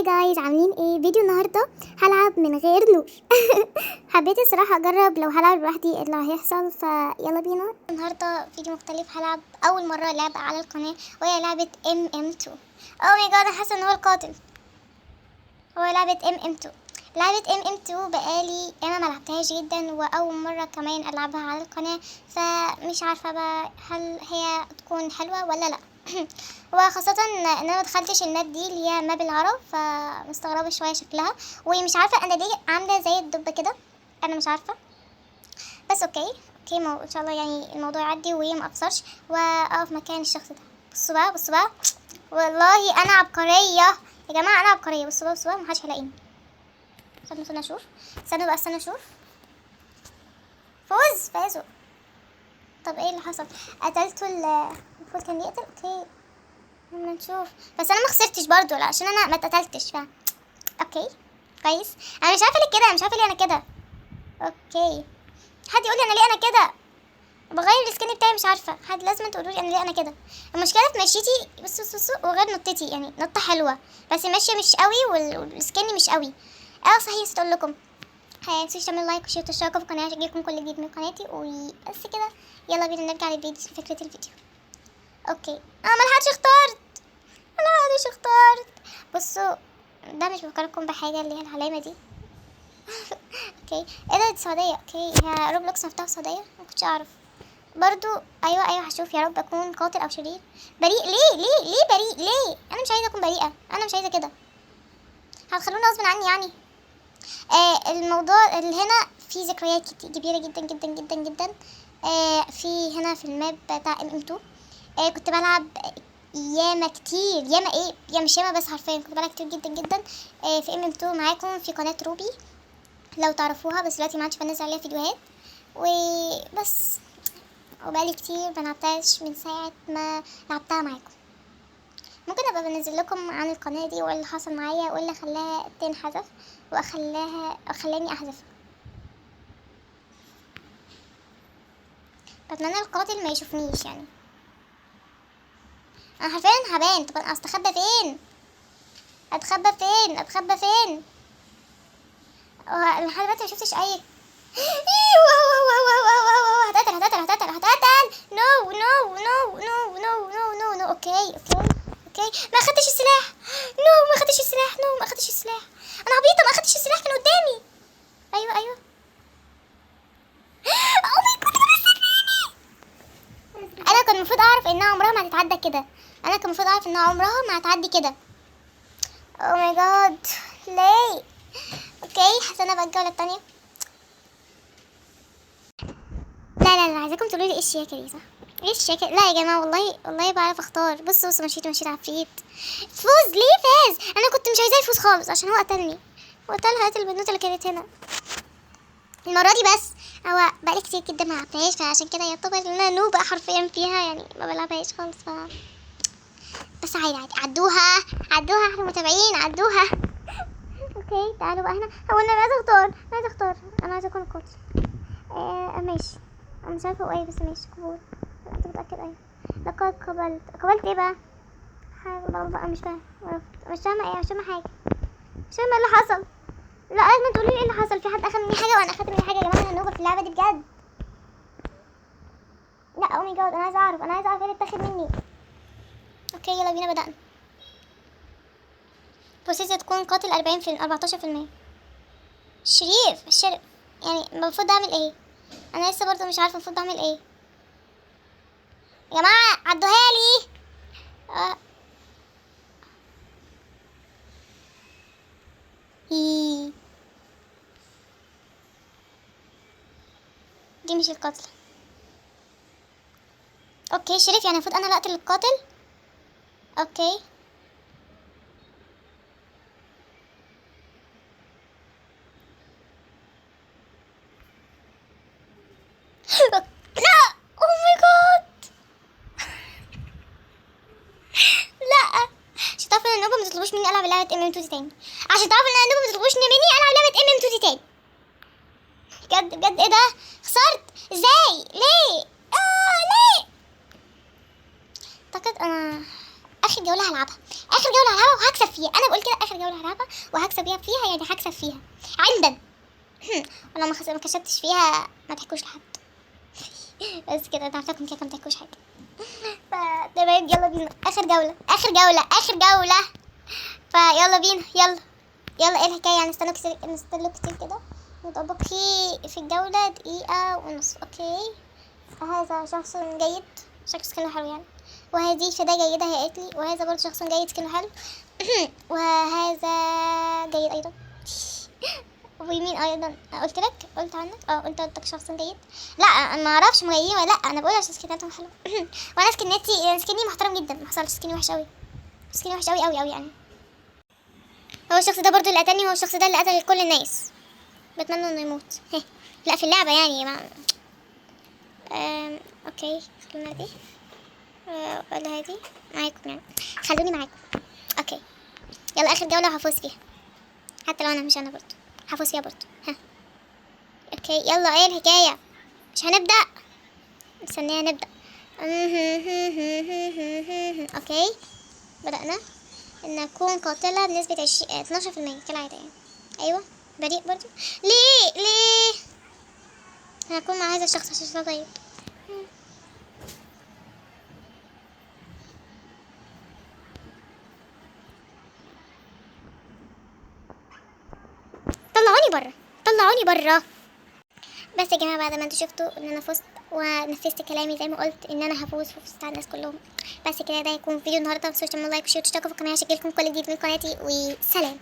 جايز، عاملين ايه؟ فيديو النهارده هلعب من غير نور. حبيت الصراحه اجرب لو هلعب لوحدي ايه اللي هيحصل، فيلا بينا. النهارده فيديو مختلف، هلعب اول مره لعبه على القناه وهي لعبه MM2. اوه ماي جاد، انا حاسه ان هو القاتل. هو لعبه MM2. لعبه MM2 بقالي انا ما لعبتهاش جدا، واول مره كمان العبها على القناه، فمش عارفه بقى هل هي تكون حلوه ولا لا. وخاصة ان انا مدخلتش الماب دي اللي هي ماب العرب، فمستغربة شوية شكلها، ومش عارفة انا ليه عاملة زي الدب كده. انا مش عارفة، بس اوكي ان شاء الله يعني الموضوع يعدي وهي ما اخسرش واقف مكان الشخص ده. بصوا بقى والله انا عبقرية يا جماعة، انا عبقرية. بصوا بقى محدش هيلاقيني. استنى اشوف. استنى اشوف. فازوا. طب ايه اللي حصل؟ قتلته المفروض كان يقتل. اوكي لما نشوف. بس انا ما خسرتش برضو عشان انا ما اتقتلتش. اوكي كويس. انا مش عارفه ليه كده، مش عارفه ليه انا كده. اوكي، حد يقول لي انا ليه انا كده. بغير السكين بتاعي، مش عارفه. حد لازم تقولوا لي انا ليه انا كده. المشكله في مشيتي بصوا وغير نطتي، يعني نطه حلوه بس ماشيه مش قوي، والسكين مش قوي. صحيح نسيت اقول لكم، متنسوش تعملوا لايك وشير وتشتركوا في القناه عشان يجيلكم كل جديد من قناتي. وبس كده، يلا بينا نرجع فكره الفيديو. اوكي انا ملحقتش اخترت. بصوا، ده مش بفكركم بحاجه اللي هي العلامه دي. اوكي ايه ده؟ دي سعوديه. اوكي هي روبلوكس مفتاح السعوديه، ما كنتش اعرف برضو. ايوه هشوف، يا رب اكون قاتل او شرير. بريء ليه بريء ليه؟ انا مش عايزه اكون بريئه، انا مش عايزه كده. هتخلوني غصب عني يعني. الموضوع اللي هنا فيه ذكريات كبيره جدا جدا جدا جدا. في هنا في الماب بتاع MM2. كنت بلعب ياما كتير، يا مش ياما بس حرفيا كنت بلعب كتير جدا جدا. في MM2 معاكم في قناة روبي لو تعرفوها، بس دلوقتي ما عادش بنزل عليها فيديوهات وبس. وبقالي كتير ملعبتهاش من ساعة ما لعبتها معاكم. ممكن ابقى بنزل لكم عن القناة دي وايه اللي حصل معايا وايه اللي خلاها تنحذف خلاني احذفها. بتمنى القاتل ما يشوفنيش يعني. انا حرفيا هبان. طب انا استخبى فين؟ اتخبى فين؟ لحد دلوقتي ما شفتش اي. هتقتل. نو. اوكي ما اخدتش السلاح. ما اخدتش السلاح. انا عبيطه، ما اخدتش السلاح، كان قدامي. ايوه او ماي جاد، انا كان المفروض اعرف انها عمرها ما هتتعدى كده. ما هتعدي كده. او ماي جاد ليه؟ اوكي حسنا بقى الجوله التانية. لا عايزاكم تقولوا لي ايه الشياكه دي؟ صح، ايه الشياكه؟ لا يا جماعه، والله بعرف اختار. بصوا مشيت عفريت. ليه فاز؟ انا كنت مش عايزاه يفوز خالص عشان هو قتلني وقتل البنوته اللي كانت هنا المره دي. بس هو بقالي كتير جدا ما لعبتهاش، فعشان كده يعتبر ان انا نوبة حرفيا فيها، يعني ما بلعبهاش خالص. بس عادي عدوها احنا المتابعين عدوها. اوكي تعالوا بقى هنا. هو انا عايزه اختار. انا عايزه اكون القاتل. ماشي. انا مش عارفه هو ايه، بس ماشي قبول. انت متاكد؟ ايوه لقد قبلت ايه بقى؟ بقى مش فاهمه ايه، مش فاهمه حاجه. مش فاهمه ايه اللي حصل. لا لازم تقولي لي ايه اللي حصل. في حد اخد مني حاجه وانا اخدت مني حاجه؟ يا جماعه انا نوبه في اللعبه دي بجد. لا او ماي جاد، انا عايزه اعرف ايه اللي اتاخد مني. اوكي يلا بينا، بدأنا. بروسيس تكون قاتل 14%. الشريف يعني المفروض اعمل ايه؟ انا لسه برضه مش عارفه المفروض اعمل ايه. يا جماعه عدوها لي. دي مش القاتل. اوكي شريف، يعني المفروض انا اللي اقتل القاتل. اوكي لا او ماي جاد. لا عشان تعرفوا ان النوبة ما تطلبوش مني العب لعبة MM2 دي تاني. بجد ايه ده؟ خسرت ازاي؟ ليه؟ ليه؟ اعتقد اخر جوله هلعبها، اخر جوله هلعبها وهكسب فيها. انا بقول كده اخر جوله هلعبها وهكسب فيها يعني هكسب فيها عندن. ولو ما كسبتش فيها ما تحكوش لحد. بس كده انا عارفاكم كده ما تحكوش حاجه. فتمام يلا بينا اخر جوله اخر جوله اخر جوله. فيلا بينا يلا يلا. ايه الحكايه يعني؟ نستنى كتير كده. نطبق في الجوله دقيقه ونص. اوكي هذا شخص جيد، شخص كله حلو يعني. وهذه فداء جيدة هي قالت لي. وهذا برضه شخص جيد كله حلو. وهذا جيد أيضا. ويمين أيضا قلت لك، قلت عنك قلت لك شخص جيد. لا ما اعرفش مجيدين ولا لا، انا بقول عشان سكناتهم حلو. وانا سكني محترم جدا، ما حصلش سكني وحش قوي، سكني وحش قوي قوي قوي يعني. هو الشخص ده برضه اللي قتلني، هو الشخص ده اللي قتل كل الناس. بتمنى انه يموت. لا في اللعبة يعني ما... اوكي الكلمة دي ولا هذه معاكم يعني، خلوني معاكم. اوكي يلا اخر جولة هفوز فيها، حتى لو انا مش انا برضه هفوز فيها برضه. ها اوكي يلا. ايه الحكاية؟ مش هنبدأ؟ مستنية نبدأ. اوكي بدأنا. ان اكون قاتلة بنسبة 12% كالعادة يعني. ايوه بريء برضه. ليه هكون مع هذا الشخص عشان طيب. طلعوني برا. بس يا جماعه بعد ما انتوا شفتوا ان انا فزت ونفذت كلامي زي ما قلت ان انا هفوز وفزت على الناس كلهم، بس كده ده هيكون فيديو النهارده. متنسوش تعملوا لايك وشير وتشتركوا في القناه عشان يجيلكم كل جديد من قناتي، وسلام.